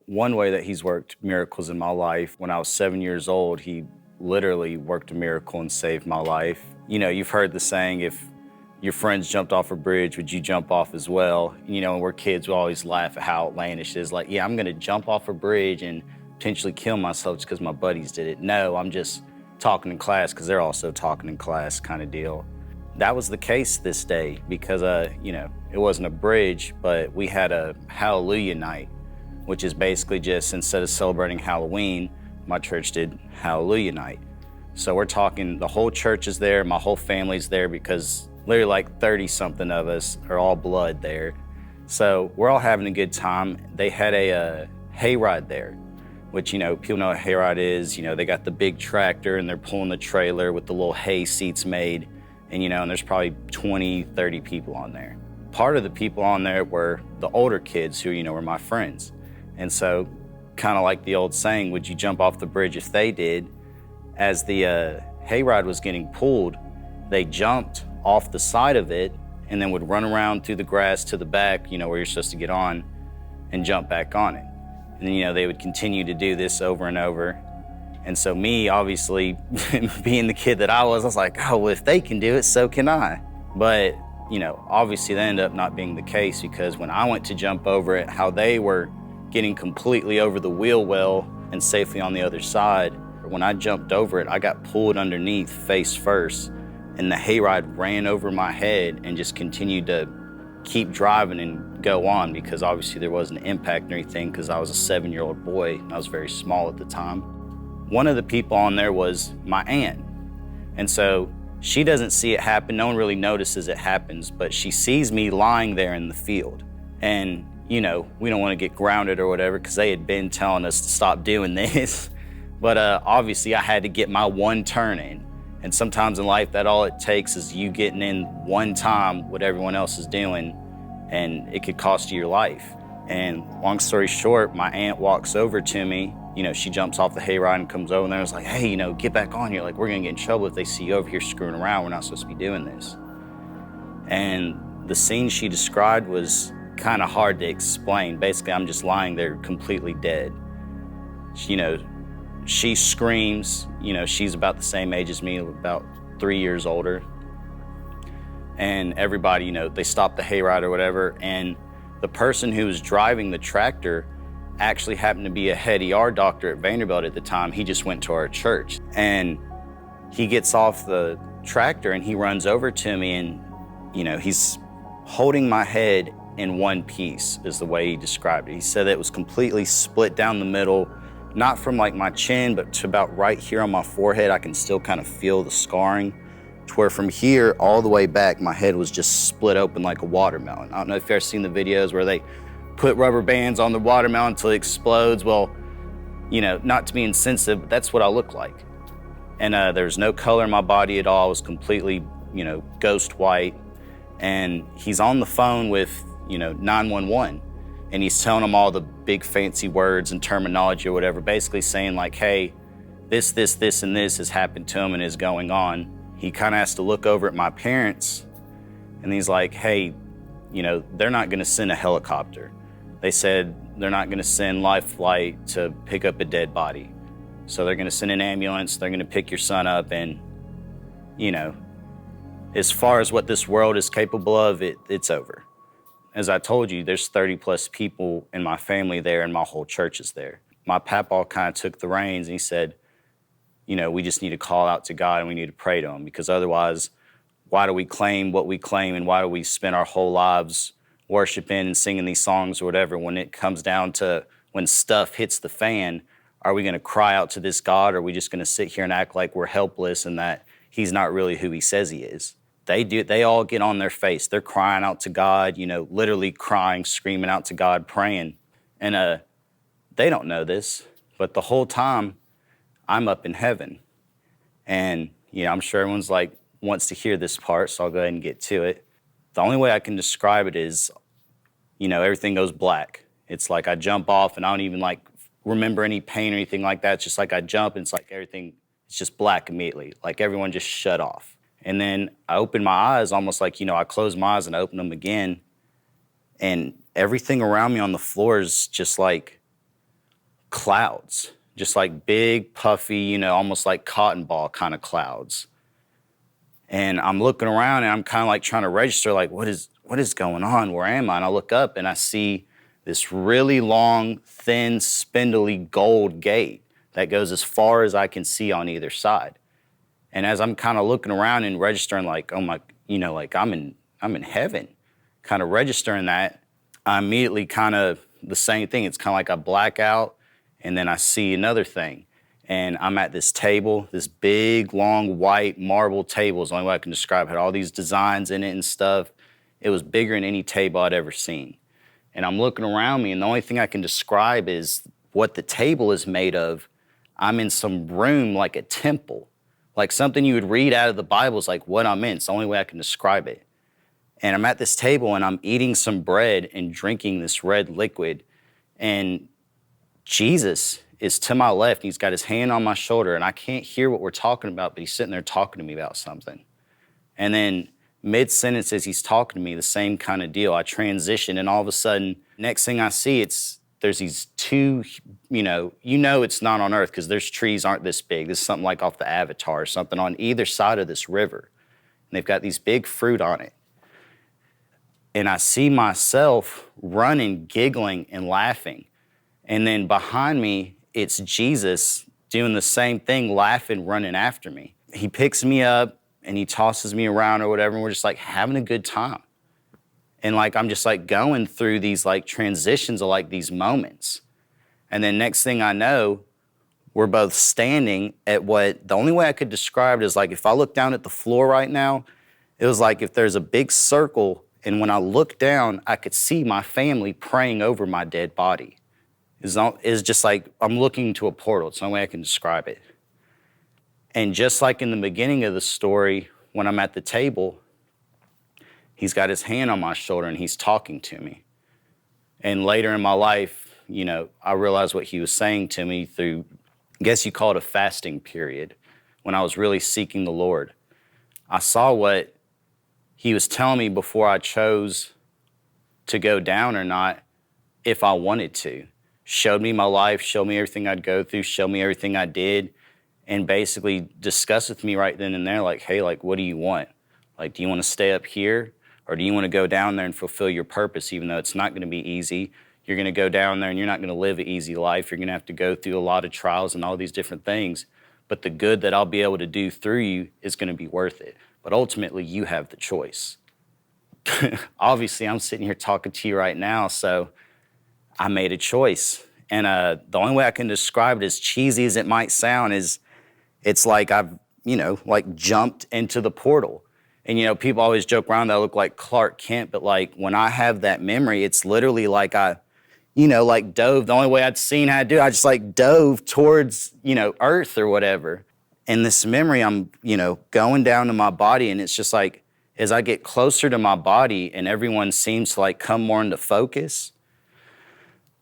One way that he's worked miracles in my life, when I was 7 years old, he literally worked a miracle and saved my life. You know, you've heard the saying, if your friends jumped off a bridge, would you jump off as well? You know, when we're kids, we always laugh at how outlandish it is. Like, yeah, I'm gonna jump off a bridge and potentially kill myself just because my buddies did it. No, I'm just talking in class because they're also talking in class kind of deal. That was the case this day because, you know, it wasn't a bridge, but we had a Hallelujah night, which is basically just, instead of celebrating Halloween, my church did Hallelujah night. So we're talking, the whole church is there, my whole family's there because literally like 30 something of us are all blood there. So we're all having a good time. They had a hayride there, which, you know, people know what a hayride is. You know, they got the big tractor and they're pulling the trailer with the little hay seats made. And, you know, and there's probably 20, 30 people on there. Part of the people on there were the older kids who, you know, were my friends. And so, kind of like the old saying, would you jump off the bridge if they did? As the hayride was getting pulled, they jumped off the side of it and then would run around through the grass to the back, you know, where you're supposed to get on, and jump back on it. And then, you know, they would continue to do this over and over. And so me, obviously, being the kid that I was like, oh, well, if they can do it, so can I. But, you know, obviously that ended up not being the case because when I went to jump over it, how they were getting completely over the wheel well and safely on the other side. When I jumped over it, I got pulled underneath face first, and the hayride ran over my head and just continued to keep driving and go on because obviously there wasn't an impact or anything because I was a 7-year-old boy and I was very small at the time. One of the people on there was my aunt. And so she doesn't see it happen. No one really notices it happens, but she sees me lying there in the field. And you know, we don't want to get grounded or whatever because they had been telling us to stop doing this. But obviously I had to get my one turn in. And sometimes in life, that all it takes is you getting in one time what everyone else is doing, and it could cost you your life. And long story short, my aunt walks over to me. You know, she jumps off the hayride and comes over and there's like, hey, you know, get back on here. Like, we're gonna get in trouble if they see you over here screwing around. We're not supposed to be doing this. And the scene she described was kind of hard to explain. Basically, I'm just lying there completely dead. You know, she screams, you know, she's about the same age as me, about 3 years older. And everybody, you know, they stop the hayride or whatever. And the person who was driving the tractor actually happened to be a head ER doctor at Vanderbilt at the time. He just went to our church. And he gets off the tractor and he runs over to me and, you know, he's holding my head in one piece is the way he described it. He said that it was completely split down the middle, not from like my chin, but to about right here on my forehead. I can still kind of feel the scarring, to where from here all the way back, my head was just split open like a watermelon. I don't know if you've ever seen the videos where they put rubber bands on the watermelon until it explodes. Well, you know, not to be insensitive, but that's what I look like. And there was no color in my body at all. I was completely, you know, ghost white. And he's on the phone with, you know, 911, and he's telling them all the big fancy words and terminology or whatever, basically saying like, hey, this, and this has happened to him and is going on. He kind of has to look over at my parents, and he's like, hey, you know, they're not gonna send a helicopter. They said they're not gonna send Life Flight to pick up a dead body. So they're gonna send an ambulance, they're gonna pick your son up, and, you know, as far as what this world is capable of, it's over. As I told you, there's 30 plus people in my family there and my whole church is there. My papa kind of took the reins and he said, you know, we just need to call out to God and we need to pray to him, because otherwise, why do we claim what we claim and why do we spend our whole lives worshiping and singing these songs or whatever? When it comes down to when stuff hits the fan, are we gonna cry out to this God, or are we just gonna sit here and act like we're helpless and that he's not really who he says he is? They all get on their face. They're crying out to God, you know, literally crying, screaming out to God, praying. And they don't know this, but the whole time I'm up in heaven. And, you know, I'm sure everyone's like, wants to hear this part, so I'll go ahead and get to it. The only way I can describe it is, you know, everything goes black. It's like I jump off and I don't even like remember any pain or anything like that. It's just like I jump and it's like everything, it's just black immediately. Like everyone just shut off. And then I opened my eyes, almost like, you know, I closed my eyes and I opened them again. And everything around me on the floor is just like clouds, just like big, puffy, almost like cotton ball kind of clouds. And I'm looking around and I'm kind of like trying to register, like, what is going on? Where am I? And I look up and I see this really long, thin, spindly gold gate that goes as far as I can see on either side. And as I'm kind of looking around and registering, like, oh my, like I'm in heaven, kind of registering that, I immediately kind of, the same thing, it's kind of like I black out and then I see another thing. And I'm at this table, this big, long, white marble table is the only way I can describe it. It had all these designs in it and stuff. It was bigger than any table I'd ever seen. And I'm looking around me, and the only thing I can describe is what the table is made of. I'm in some room like a temple, like something you would read out of the Bible is like what I'm in. It's the only way I can describe it. And I'm at this table, and I'm eating some bread and drinking this red liquid. And Jesus is to my left. He's got his hand on my shoulder, and I can't hear what we're talking about, but he's sitting there talking to me about something. And then mid-sentence as he's talking to me, the same kind of deal. I transition, and all of a sudden, next thing I see, there's these two, it's not on Earth because there's trees aren't this big. This is something like off the Avatar or something on either side of this river. And they've got these big fruit on it. And I see myself running, giggling, and laughing. And then behind me, it's Jesus doing the same thing, laughing, running after me. He picks me up and he tosses me around or whatever, and we're just like having a good time. And like I'm just like going through these like transitions of like these moments. And then next thing I know, we're both standing at what the only way I could describe it is like if I look down at the floor right now, it was like if there's a big circle, and when I look down, I could see my family praying over my dead body. It's just like I'm looking to a portal. It's the only way I can describe it. And just like in the beginning of the story, when I'm at the table, he's got his hand on my shoulder and he's talking to me. And later in my life, I realized what he was saying to me through, I guess you call it a fasting period, when I was really seeking the Lord. I saw what he was telling me before I chose to go down or not, if I wanted to. Showed me my life, showed me everything I'd go through, showed me everything I did, and basically discussed with me right then and there, like, hey, like, what do you want? Like, do you want to stay up here, or do you want to go down there and fulfill your purpose, even though it's not going to be easy? You're going to go down there and you're not going to live an easy life. You're going to have to go through a lot of trials and all these different things. But the good that I'll be able to do through you is going to be worth it. But ultimately, you have the choice. Obviously, I'm sitting here talking to you right now, so I made a choice. And the only way I can describe it, as cheesy as it might sound, is it's like I've, like jumped into the portal. And, people always joke around that I look like Clark Kent, but like when I have that memory, it's literally like I, like dove. The only way I'd seen how to do it, I just like dove towards, Earth or whatever. And this memory, I'm, going down to my body, and it's just like, as I get closer to my body and everyone seems to like come more into focus,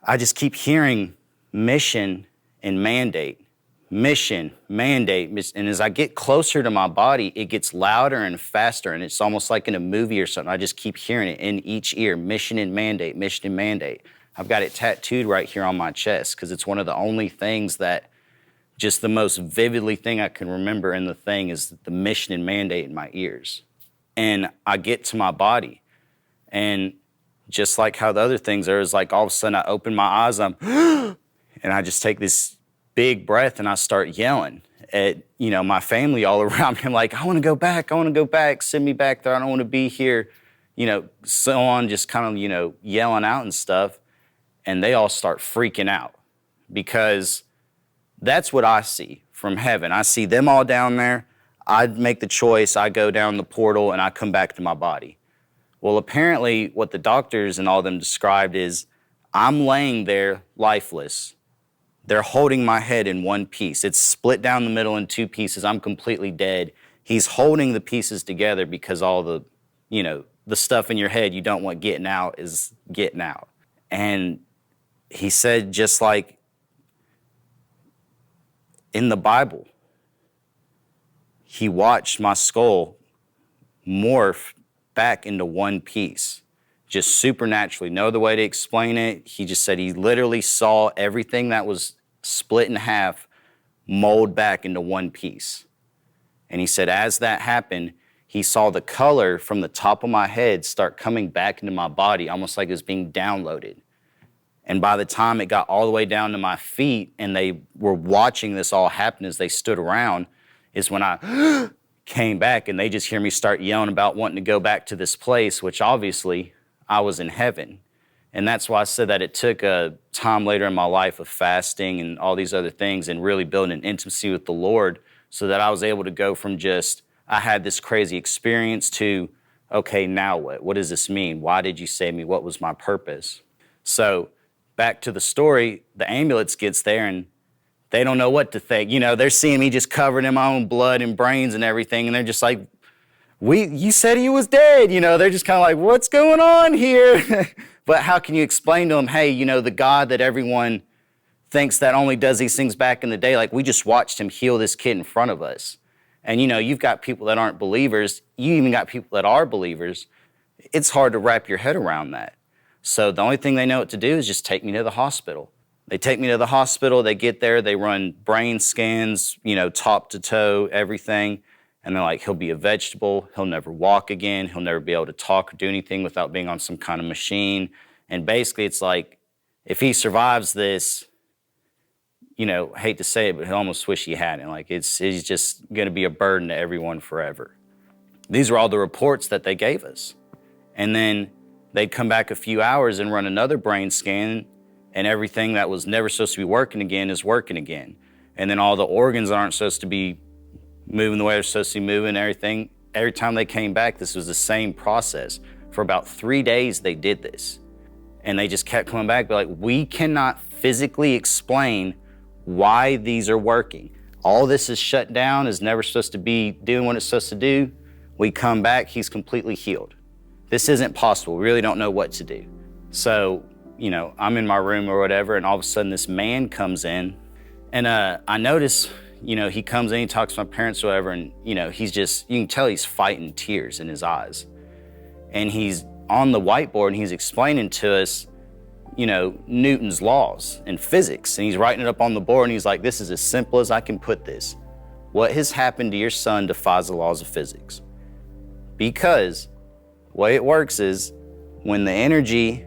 I just keep hearing mission and mandate, mission, mandate. And as I get closer to my body, it gets louder and faster, and it's almost like in a movie or something. I just keep hearing it in each ear, mission and mandate, mission and mandate. I've got it tattooed right here on my chest because it's one of the only things that just the most vividly thing I can remember in the thing is the mission and mandate in my ears. And I get to my body, and just like how the other things are, is like all of a sudden I open my eyes, and I just take this big breath and I start yelling at, my family all around me. I'm like, I want to go back, send me back there. I don't want to be here, so on, just kind of, yelling out and stuff. And they all start freaking out because that's what I see from heaven. I see them all down there. I make the choice. I go down the portal and I come back to my body. Well, apparently what the doctors and all of them described is I'm laying there lifeless. They're holding my head in one piece. It's split down the middle in two pieces. I'm completely dead. He's holding the pieces together because all the, the stuff in your head you don't want getting out is getting out. And he said, just like in the Bible, he watched my skull morph back into one piece, just supernaturally. No other way to explain it. He just said he literally saw everything that was split in half, mold back into one piece. And he said, as that happened, he saw the color from the top of my head start coming back into my body, almost like it was being downloaded. And by the time it got all the way down to my feet and they were watching this all happen as they stood around, is when I came back and they just hear me start yelling about wanting to go back to this place, which obviously I was in heaven. And that's why I said that it took a time later in my life of fasting and all these other things and really building an intimacy with the Lord so that I was able to go from just, I had this crazy experience to, okay, now what? What does this mean? Why did you save me? What was my purpose? So back to the story, the ambulance gets there and they don't know what to think. You know, they're seeing me just covered in my own blood and brains and everything, and they're just like, you said he was dead. You know, they're just kind of like, what's going on here? But how can you explain to them, hey, you know, the God that everyone thinks that only does these things back in the day, like we just watched him heal this kid in front of us. And, you know, you've got people that aren't believers. You even got people that are believers. It's hard to wrap your head around that. So the only thing they know what to do is just take me to the hospital. They take me to the hospital, they get there, they run brain scans, you know, top to toe, everything. And they're like, he'll be a vegetable, he'll never walk again, he'll never be able to talk or do anything without being on some kind of machine. And basically it's like, if he survives this, you know, hate to say it, but he'll almost wish he hadn't. Like he's just gonna be a burden to everyone forever. These were all the reports that they gave us. And then they'd come back a few hours and run another brain scan, and everything that was never supposed to be working again is working again. And then all the organs aren't supposed to be moving the way they're supposed to be moving, everything. Every time they came back, this was the same process. For about 3 days, they did this. And they just kept coming back, but like, we cannot physically explain why these are working. All this is shut down, is never supposed to be doing what it's supposed to do. We come back, he's completely healed. This isn't possible. We really don't know what to do. So, you know, I'm in my room or whatever, and all of a sudden this man comes in, and I notice, you know, he comes in, he talks to my parents or whatever, and, you know, he's just, you can tell he's fighting tears in his eyes. And he's on the whiteboard and he's explaining to us, you know, Newton's laws and physics. And he's writing it up on the board and he's like, this is as simple as I can put this. What has happened to your son defies the laws of physics. Because the way it works is when the energy,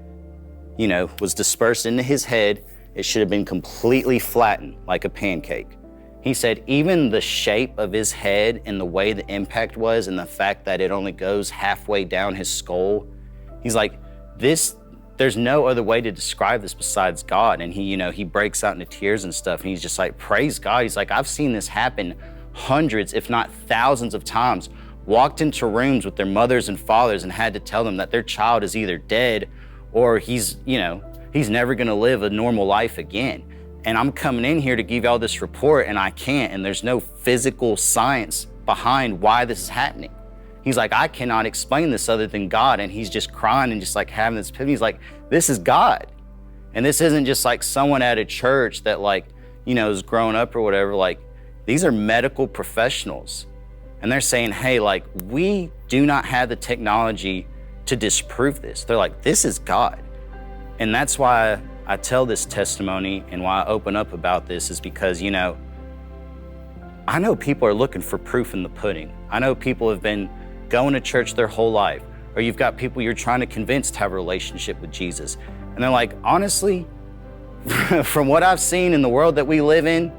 you know, was dispersed into his head, it should have been completely flattened like a pancake. He said even the shape of his head and the way the impact was and the fact that it only goes halfway down his skull, he's like, there's no other way to describe this besides God. And he, you know, he breaks out into tears and stuff, and he's just like, praise God. He's like, I've seen this happen hundreds, if not thousands of times, walked into rooms with their mothers and fathers and had to tell them that their child is either dead or he's, you know, he's never gonna live a normal life again. And I'm coming in here to give y'all this report and I can't, and there's no physical science behind why this is happening. He's like, I cannot explain this other than God. And he's just crying and just like having this epiphany. He's like, this is God. And this isn't just like someone at a church that like, you know, is growing up or whatever. Like, these are medical professionals. And they're saying, hey, like, we do not have the technology to disprove this. They're like, this is God. And that's why I tell this testimony and why I open up about this is because, you know, I know people are looking for proof in the pudding. I know people have been going to church their whole life, or you've got people you're trying to convince to have a relationship with Jesus. And they're like, honestly, from what I've seen in the world that we live in,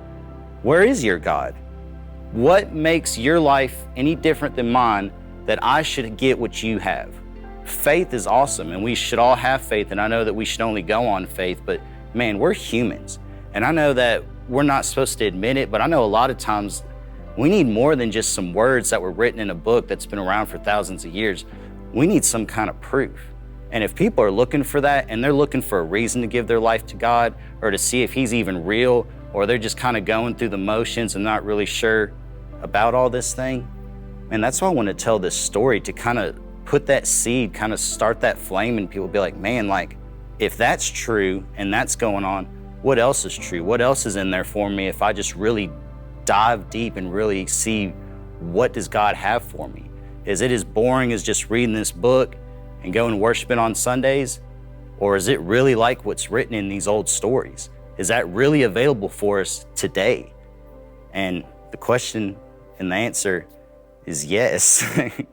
where is your God? What makes your life any different than mine that I should get what you have? Faith is awesome, and we should all have faith, and I know that we should only go on faith, but man, we're humans. And I know that we're not supposed to admit it, but I know a lot of times we need more than just some words that were written in a book that's been around for thousands of years. We need some kind of proof. And if people are looking for that and they're looking for a reason to give their life to God or to see if he's even real, or they're just kind of going through the motions and not really sure about all this thing, and that's why I want to tell this story, to kind of put that seed, kind of start that flame, and people be like, man, like, if that's true and that's going on, what else is true? What else is in there for me if I just really dive deep and really see what does God have for me? Is it as boring as just reading this book and going and worshiping on Sundays? Or is it really like what's written in these old stories? Is that really available for us today? And the question and the answer is yes,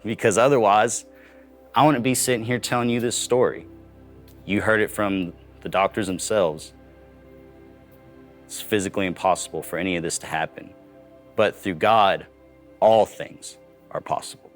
because otherwise, I wouldn't be sitting here telling you this story. You heard it from the doctors themselves. It's physically impossible for any of this to happen. But through God, all things are possible.